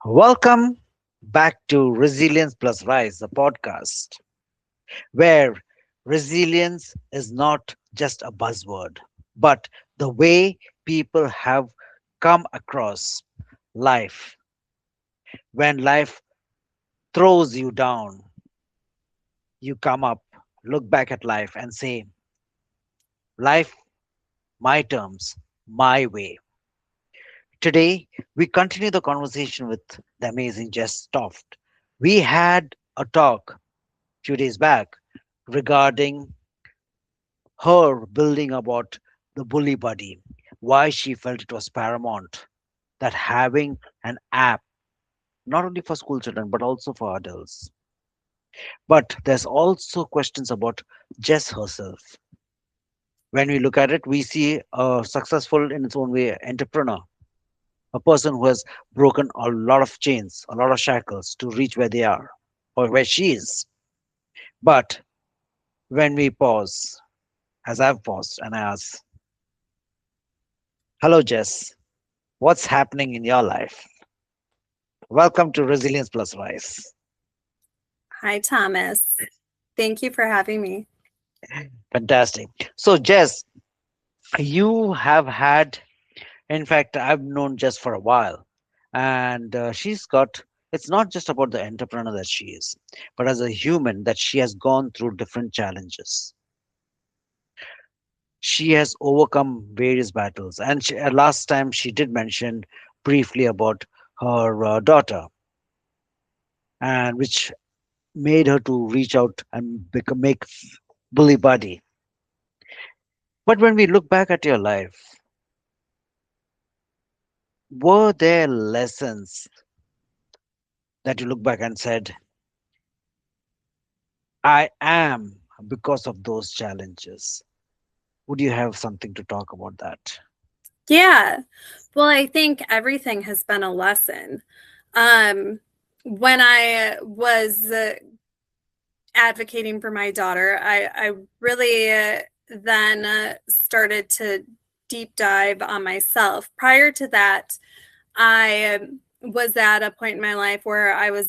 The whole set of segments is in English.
Welcome back to Resilience Plus Rise, the podcast, where resilience is not just a buzzword, but the way people have come across life. When life throws you down, you come up, look back at life, and say, life, my terms, my way. Today, we continue the conversation with the amazing Jess Toft. We had a talk few days back regarding her building about the bully buddy, why she felt it was paramount that having an app, not only for school children, but also for adults. But there's also questions about Jess herself. When we look at it, we see a successful in its own way entrepreneur, a person who has broken a lot of chains, a lot of shackles to reach where they are or where she is. But when we pause, as I've paused and I ask, hello, Jess, what's happening in your life? Welcome to Resilience Plus Rise. Hi, Thomas. Thank you for having me. Fantastic. So, Jess, you have had, in fact, I've known Jess for a while, and she's got, it's not just about the entrepreneur that she is, but as a human that she has gone through different challenges. She has overcome various battles, and last time she did mention briefly about her daughter, and which made her to reach out and become make bully buddy. But when we look back at your life, were there lessons that you look back and said, I am because of those challenges? Would you have something to talk about that? Yeah. Well, I think everything has been a lesson. Um, when I was advocating for my daughter, I really then started to deep dive on myself. Prior to that, I was at a point in my life where I was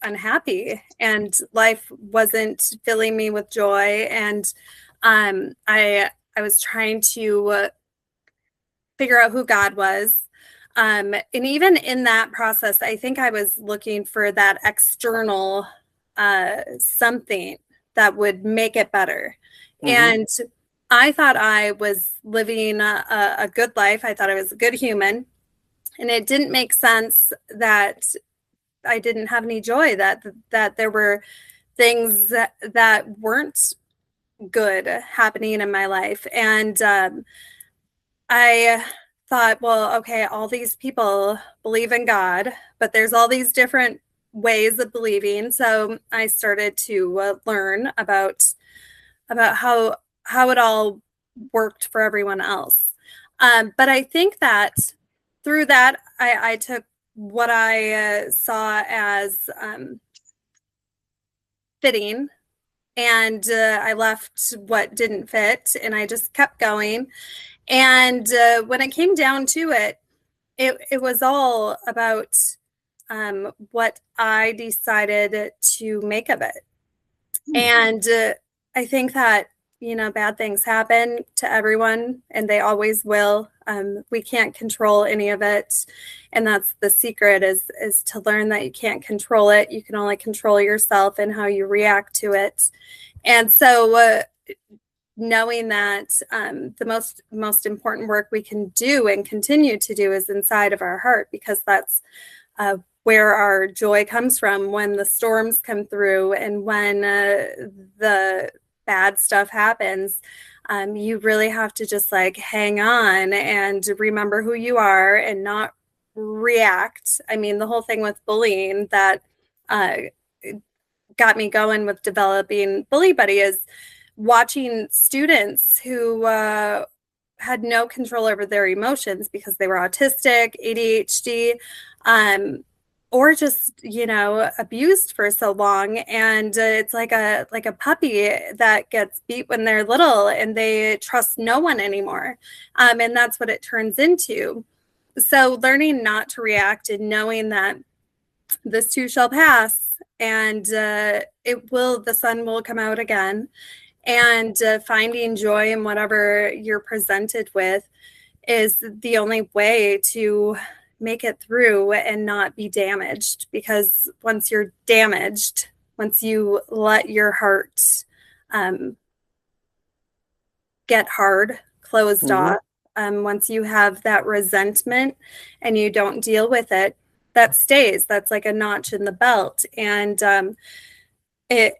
unhappy and life wasn't filling me with joy, and I was trying to figure out who God was. And even in that process, I think I was looking for that external something that would make it better. Hmm. And I thought I was living a good life. I thought I was a good human. And it didn't make sense that I didn't have any joy, that there were things that weren't good happening in my life. And I thought, well, okay, all these people believe in God, but there's all these different ways of believing. So I started to learn about how it all worked for everyone else. But I think that through that, I took what I saw as fitting, and I left what didn't fit, and I just kept going. And when it came down to it, it was all about what I decided to make of it. And I think that, bad things happen to everyone, and they always will. We can't control any of it. And that's the secret, is to learn that you can't control it. You can only control yourself and how you react to it. And so knowing that the most important work we can do and continue to do is inside of our heart, because that's where our joy comes from when the storms come through and when the bad stuff happens. You really have to just hang on and remember who you are and not react. I mean, the whole thing with bullying that got me going with developing Bully Buddy is watching students who had no control over their emotions because they were autistic, ADHD, or just abused for so long. And it's like a puppy that gets beat when they're little and they trust no one anymore, and that's what it turns into. So learning not to react and knowing that this too shall pass, and the sun will come out again, and finding joy in whatever you're presented with is the only way to make it through and not be damaged. Because once you're damaged, once you let your heart um, get hard, closed Hmm. off, once you have that resentment and you don't deal with it, that stays. That's like a notch in the belt, and it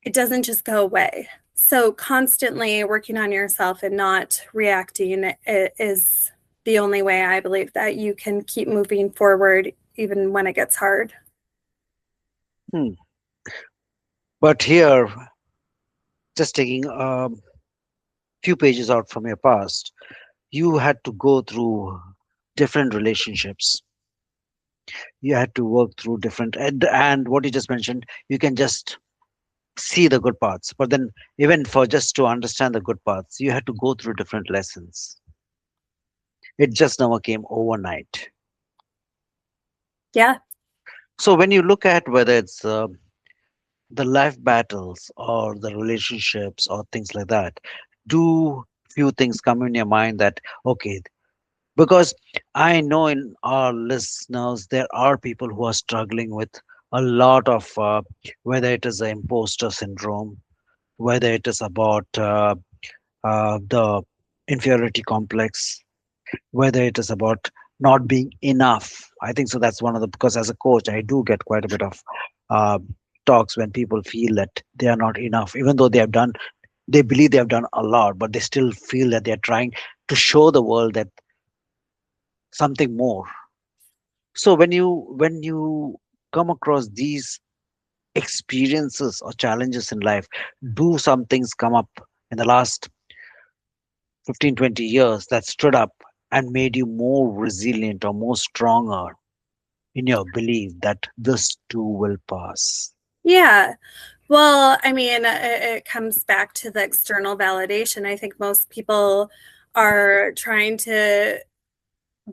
it doesn't just go away. So constantly working on yourself and not reacting is the only way I believe that you can keep moving forward even when it gets hard. Hmm. But here, just taking a few pages out from your past, you had to go through different relationships. You had to work through different, and what you just mentioned, you can just see the good parts. But then, even for just to understand the good parts, you had to go through different lessons. It just never came overnight. Yeah. So when you look at whether it's the life battles or the relationships or things like that, do few things come in your mind that okay, because I know in our listeners there are people who are struggling with a lot of whether it is the imposter syndrome, whether it is about the inferiority complex, whether it is about not being enough. I think so. That's one of the, because as a coach, I do get quite a bit of uh, talks when people feel that they are not enough, even though they believe they have done a lot, but they still feel that they're trying to show the world that something more. So when you come across these experiences or challenges in life, do some things come up in the last 15, 20 years that stood up and made you more resilient or more stronger in your belief that this too will pass? Yeah. Well, I mean, it comes back to the external validation. I think most people are trying to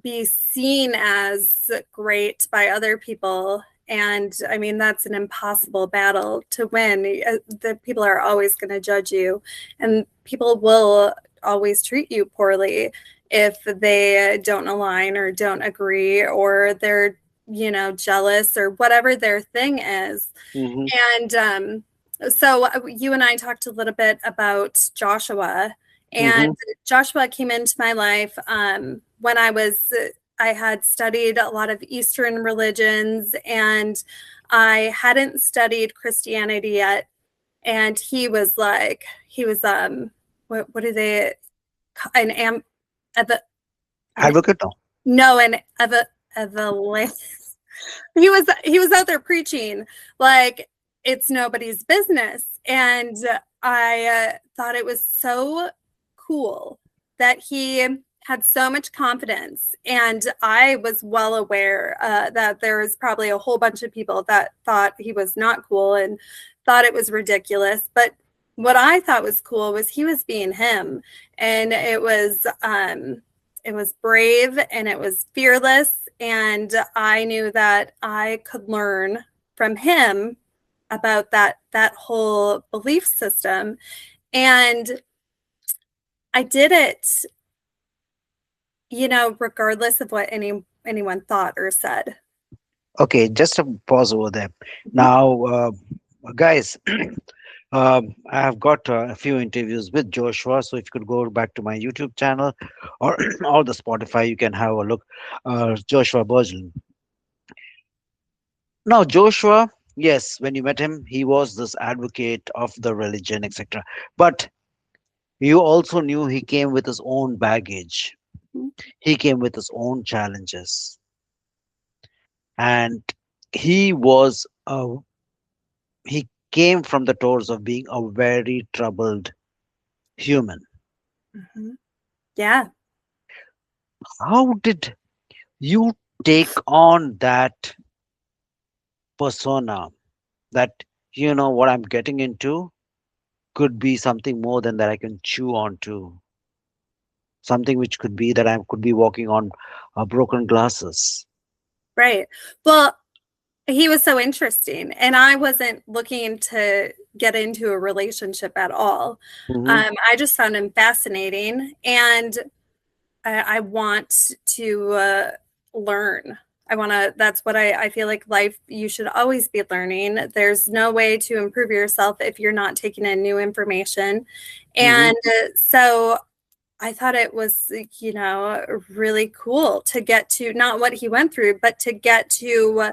be seen as great by other people. And I mean, that's an impossible battle to win. The people are always going to judge you, and people will always treat you poorly if they don't align or don't agree, or they're, jealous, or whatever their thing is. Hmm. And so you and I talked a little bit about Joshua, and Hmm. Joshua came into my life when I had studied a lot of Eastern religions, and I hadn't studied Christianity yet. And he was what do they, an am, eva, an Advocate, no. no, an eva, he was out there preaching like it's nobody's business. And I thought it was so cool that he had so much confidence. And I was well aware that there was probably a whole bunch of people that thought he was not cool and thought it was ridiculous. But what I thought was cool was he was being him, and it was brave and it was fearless, and I knew that I could learn from him about that whole belief system. And I did it, regardless of what anyone thought or said. Okay, just a pause over there. Mhm. Now, guys, I have got a few interviews with Joshua. So if you could go back to my YouTube channel or or the Spotify, you can have a look. Joshua Berglan. Now, Joshua, yes, when you met him, he was this advocate of the religion, etc. But you also knew he came with his own baggage. He came with his own challenges, and he was he came from the tours of being a very troubled human. Mhm. Yeah. How did you take on that persona, that what I'm getting into could be something more than that I can chew on to? something which could be that I could be walking on broken glasses. Right. Well, he was so interesting, and I wasn't looking to get into a relationship at all. Hmm. I just found him fascinating, and I want to learn. I want to, that's what I feel like life, you should always be learning. There's no way to improve yourself if you're not taking in new information. Hmm. And so I thought it was, really cool to get to not what he went through, but to get to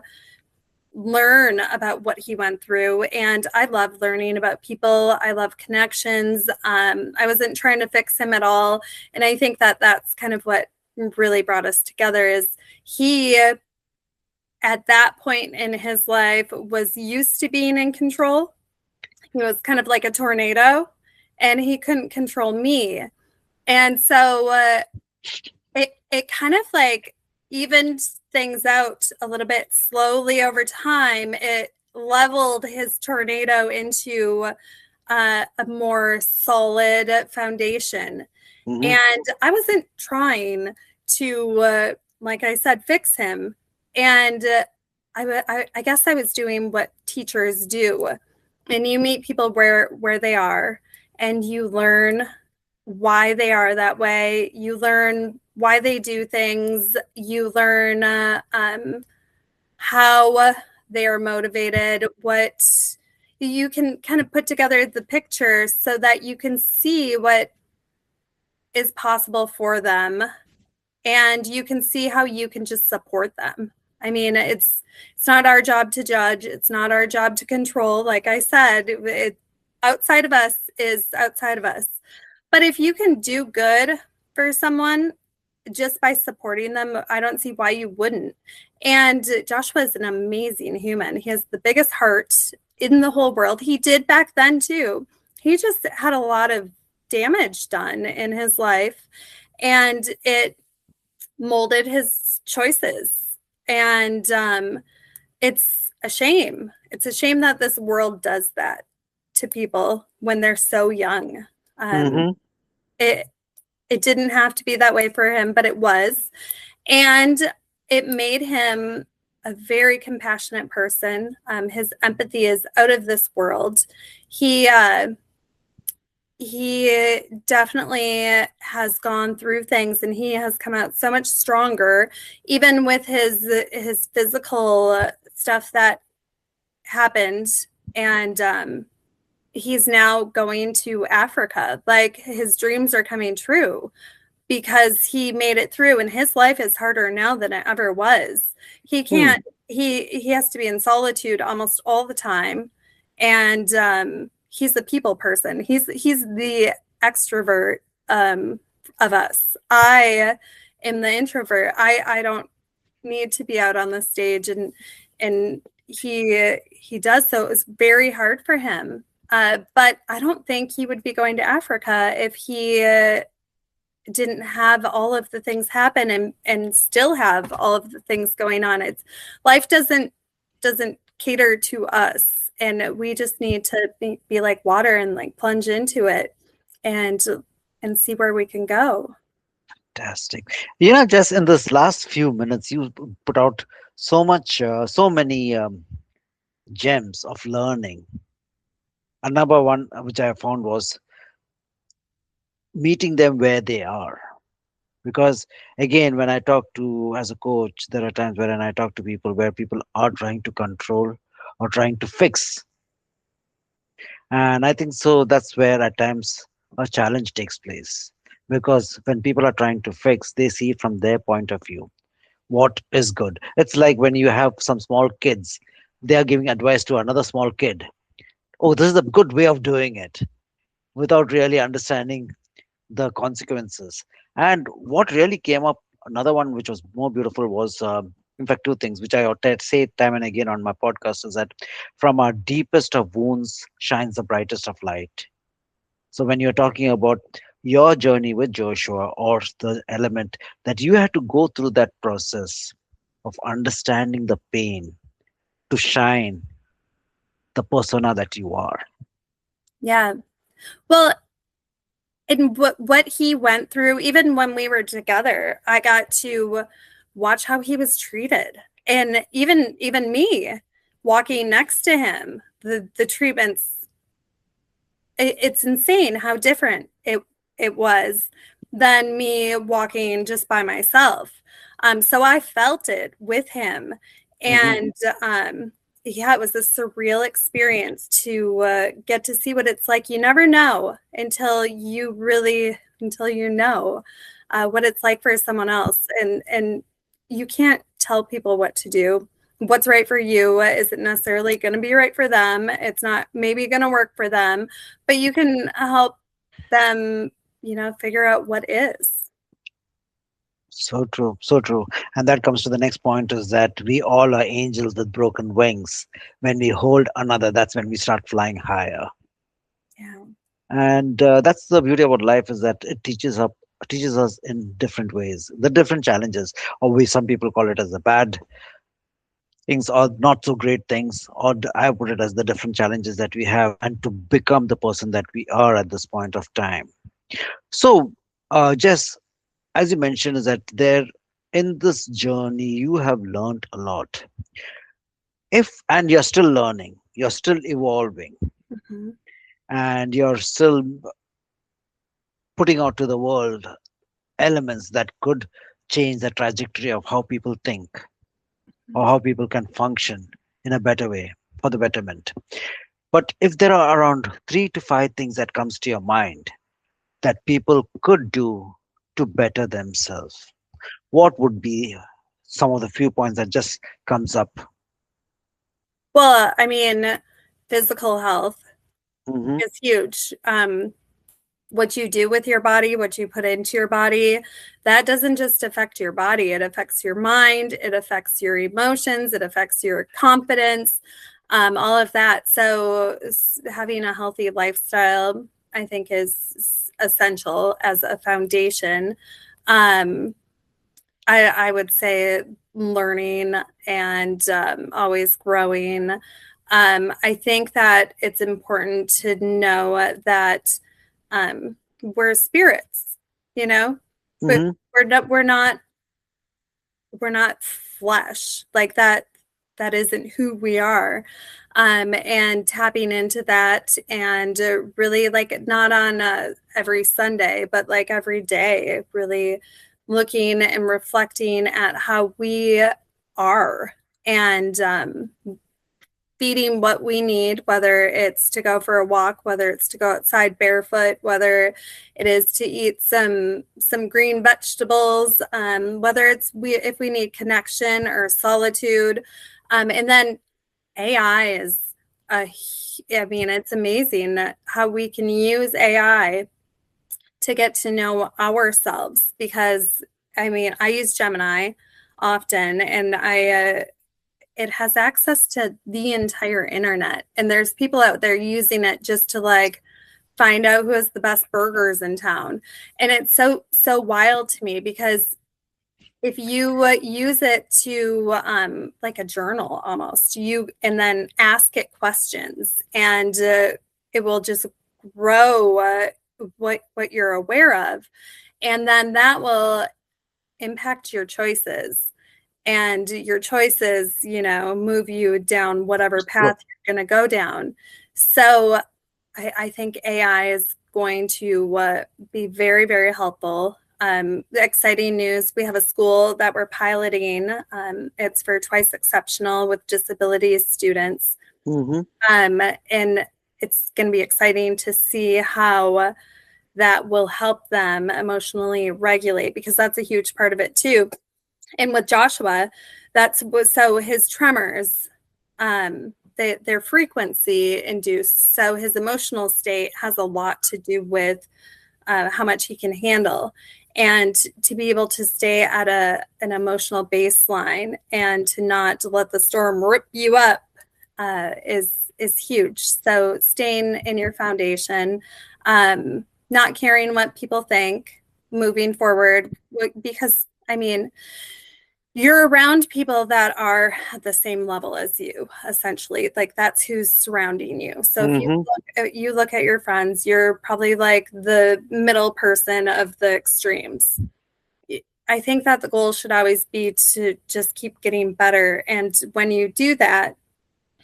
learn about what he went through. And I love learning about people. I love connections. I wasn't trying to fix him at all. And I think that that's kind of what really brought us together is he, at that point in his life, was used to being in control. He was kind of like a tornado, and he couldn't control me. And so it kind of like evened things out a little bit slowly over time. It leveled his tornado into a more solid foundation. Hmm. And I wasn't trying to, like I said, fix him. And I guess I was doing what teachers do. And you meet people where they are, and you learn why they are that way. You learn why they do things. You learn how they are motivated, what you can kind of put together the picture so that you can see what is possible for them, and you can see how you can just support them. I mean, it's not our job to judge. It's not our job to control. Like I said, it outside of us is outside of us. But if you can do good for someone just by supporting them, I don't see why you wouldn't. And Joshua is an amazing human. He has the biggest heart in the whole world. He did back then too. He just had a lot of damage done in his life, and it molded his choices. And it's a shame. It's a shame that this world does that to people when they're so young. Um, Hmm. it it didn't have to be that way for him, but it was. And it made him a very compassionate person. His empathy is out of this world. He he definitely has gone through things, and he has come out so much stronger, even with his physical stuff that happened. And he's now going to Africa. Like, his dreams are coming true because he made it through, and his life is harder now than it ever was. He can't, he has to be in solitude almost all the time. And he's a people person. He's the extrovert of us. I am the introvert. I don't need to be out on the stage, and he does. So it was very hard for him. But I don't think he would be going to Africa if he didn't have all of the things happen, and still have all of the things going on. It's life doesn't cater to us, and we just need to be like water and like plunge into it, and see where we can go. Fantastic. Just in this last few minutes, you put out so many gems of learning. A number one which I found was meeting them where they are. Because again, when I talk to as a coach, there are times when I talk to people where people are trying to control or trying to fix. And I think so that's where at times a challenge takes place. Because when people are trying to fix, they see it from their point of view what is good. It's like when you have some small kids, they are giving advice to another small kid. Oh, this is a good way of doing it, without really understanding the consequences. And what really came up, another one which was more beautiful was, in fact, two things which I say time and again on my podcast is that from our deepest of wounds shines the brightest of light. So when you're talking about your journey with Joshua, or the element that you had to go through that process of understanding the pain to shine the persona that you are. Yeah. Well, And what he went through, even when we were together, I got to watch how he was treated. And even me walking next to him, the treatments, it's insane how different it was than me walking just by myself. So I felt it with him, Hmm. and yeah, it was a surreal experience to get to see what it's like. You never know until you know what it's like for someone else, and you can't tell people what to do. What's right for you isn't necessarily going to be right for them. It's not maybe going to work for them, but you can help them, figure out what is. So true, so true. And that comes to the next point is that we all are angels with broken wings. When we hold another, that's when we start flying higher. Yeah. And that's the beauty about life is that it teaches us in different ways, the different challenges, or we some people call it as the bad things or not so great things, or I put it as the different challenges that we have, and to become the person that we are at this point of time. So, Jess, as you mentioned, is that there in this journey you have learned a lot. If and you're still learning, you're still evolving, Mm-hmm. and you're still putting out to the world elements that could change the trajectory of how people think or how people can function in a better way for the betterment. But if there are around 3 to 5 things that comes to your mind that people could do to better themselves, what would be some of the few points that just comes up? Well, I mean, physical health Hmm. is huge. What you do with your body, what you put into your body, that doesn't just affect your body, it affects your mind, it affects your emotions, it affects your confidence, all of that. So, having a healthy lifestyle, I think, is essential as a foundation. Um, I would say learning and always growing. I think that it's important to know that we're spirits, you know, but Hmm. we're not flesh like that. That isn't who we are. And tapping into that and really like not on every Sunday, but like every day, really looking and reflecting at how we are and feeding what we need, whether it's to go for a walk, whether it's to go outside barefoot, whether it is to eat some green vegetables, whether it's if we need connection or solitude, and then AI is a, I mean, it's amazing how we can use AI to get to know ourselves because I mean, I use Gemini often and it has access to the entire internet. And there's people out there using it just to like find out who has the best burgers in town. And it's so wild to me because if you use it to like a journal almost, you and then ask it questions and it will just grow what you're aware of. And then that will impact your choices and your choices, move you down whatever So, path you're going to go down. So I think AI is going to be very, very helpful. Exciting news. We have a school that we're piloting. It's for twice exceptional with disabilities students. hmm. And it's going to be exciting to see how that will help them emotionally regulate because that's a huge part of it too. And with Joshua, that's so his tremors, their frequency induced. So his emotional state has a lot to do with how much he can handle, and to be able to stay at an emotional baseline and to not let the storm rip you up is huge. So staying in your foundation, not caring what people think, moving forward because I mean you're around people that are at the same level as you, essentially. Like that's who's surrounding you. So if Mm-hmm. you look at your friends, you're probably like the middle person of the extremes. I think that the goal should always be to just keep getting better. And when you do that,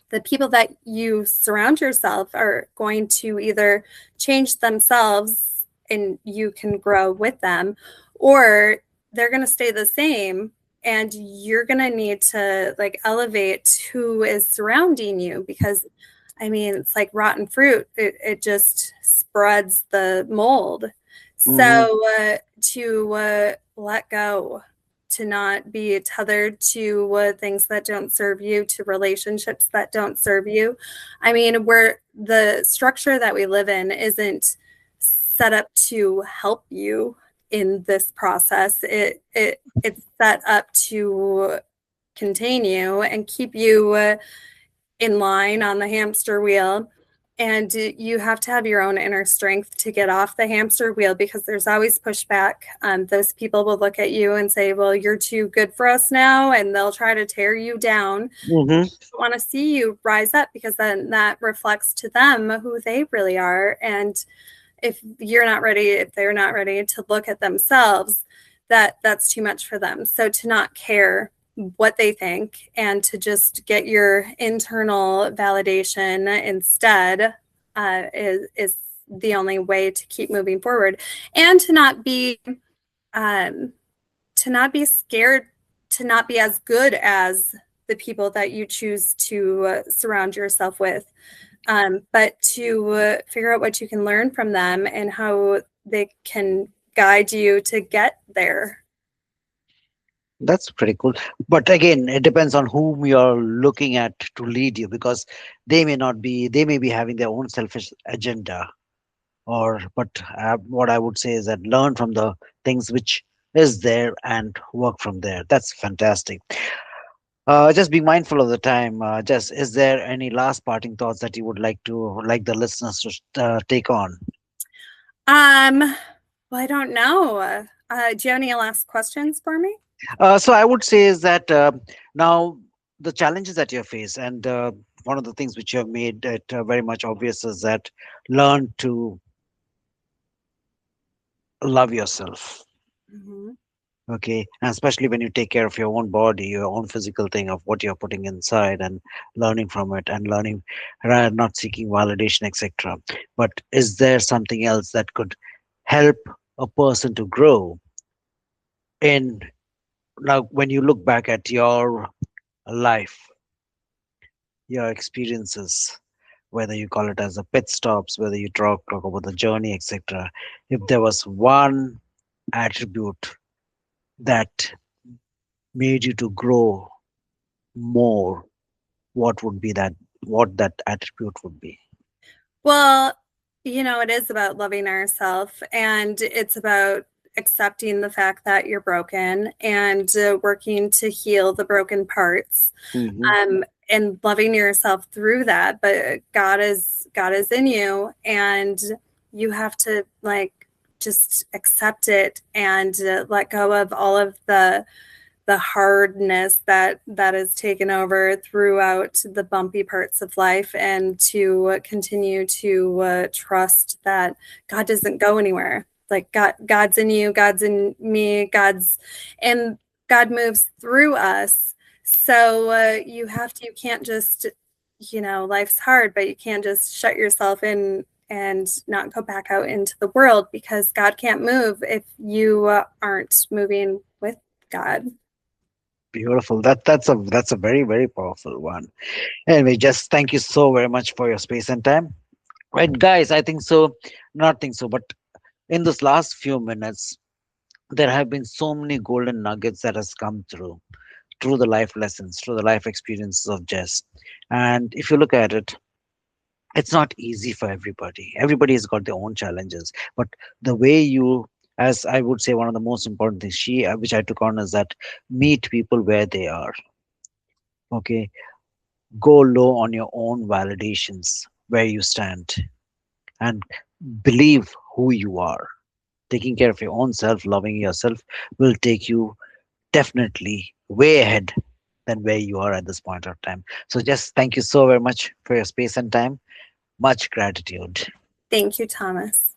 the people that you surround yourself are going to either change themselves and you can grow with them, or they're going to stay the same and you're going to need to like elevate who is surrounding you, because I mean it's like rotten fruit, it just spreads the mold. Mm-hmm. So to let go, to not be tethered to things that don't serve you, to relationships that don't serve you. I mean, where the structure that we live in isn't set up to help you in this process. It's set up to contain you and keep you in line on the hamster wheel. And you have to have your own inner strength to get off the hamster wheel, because there's always pushback. Those people will look at you and say, well, you're too good for us now. And they'll try to tear you down. Mm-hmm. I want to see you rise up, because then that reflects to them who they really are. And if you're not ready, if they're not ready to look at themselves, that's too much for them. So to not care what they think and to just get your internal validation instead is the only way to keep moving forward, and um, to not be scared, to not be as good as the people that you choose to surround yourself with, but to figure out what you can learn from them and how they can guide you to get there. That's pretty cool. But again, it depends on whom you're looking at to lead you, because they may be having their own selfish agenda. Or, but what I would say is that learn from the things which is there and work from there. That's fantastic. Just be mindful of the time. Just, is there any last parting thoughts that you would like the listeners to take on? Um, well, I don't know. Do you have any last questions for me? So I would say is that now the challenges that you face, and one of the things which you have made it very much obvious is that learn to love yourself. Mhm. Okay, and especially when you take care of your own body, your own physical thing of what you're putting inside, and learning from it, and learning, not seeking validation, etc. But is there something else that could help a person to grow in, now when you look back at your life, your experiences, whether you call it as a pit stops, whether you talk about the journey, etc. If there was one attribute that made you to grow more, what would be that? What that attribute would be? Well, it is about loving ourselves, and it's about accepting the fact that you're broken and working to heal the broken parts, Hmm. and loving yourself through that. But God is in you, and you have to like just accept it and let go of all of the hardness that is taken over throughout the bumpy parts of life, and to continue to trust that God doesn't go anywhere. Like God's in you, God's in me, and God moves through us. So you can't just, life's hard, but you can't just shut yourself in and not go back out into the world, because God can't move if you aren't moving with God. Beautiful. That's a very very powerful one. Anyway, just thank you so very much for your space and time. Right, guys. I think so. Not think so, but in this last few minutes, there have been so many golden nuggets that has come through the life lessons, through the life experiences of Jess. And if you look at it, it's not easy for everybody. Everybody has got their own challenges. But the way you, as I would say, one of the most important things which I took on is that meet people where they are. Okay, go low on your own validations, where you stand, and believe who you are. Taking care of your own self, loving yourself will take you definitely way ahead than where you are at this point of time. So just thank you so very much for your space and time. Much gratitude. Thank you, Thomas.